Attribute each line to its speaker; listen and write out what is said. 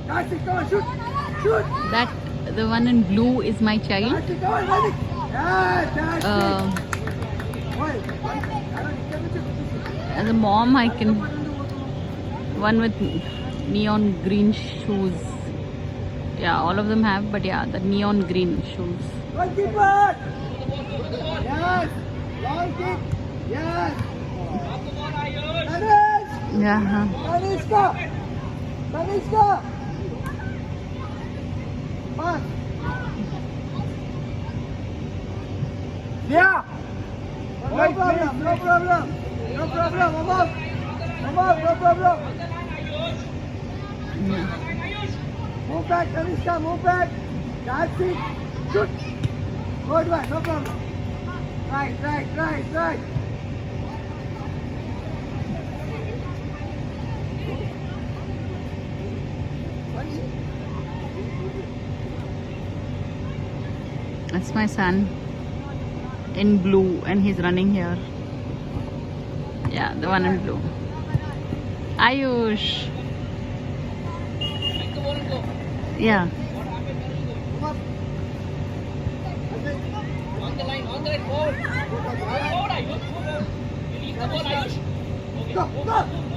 Speaker 1: That's it, come on, shoot! Shoot!
Speaker 2: That the one in blue is my child.
Speaker 1: That's it, come on, magic! Yeah, that's it! Wait,
Speaker 2: As a mom, I can. One with neon green shoes. Yeah, all of them have, but yeah, the neon green shoes.
Speaker 1: Good keeper! Yes! Long kick! Yes! Tanis!
Speaker 2: Yeah.
Speaker 1: Tanishka! Tanishka! Pass! Yeah! No problem, no problem! No problem, above! Above, no problem! Move back, Tanishka, move back! That's it! Shoot! Good one, no problem! Right, right, right, right!
Speaker 2: That's my son in blue, and he's running here. Yeah, the one in blue. Ayush. Yeah.
Speaker 3: On the line, forward. Forward, Ayush. You leave the ball, Ayush.
Speaker 1: Go, go!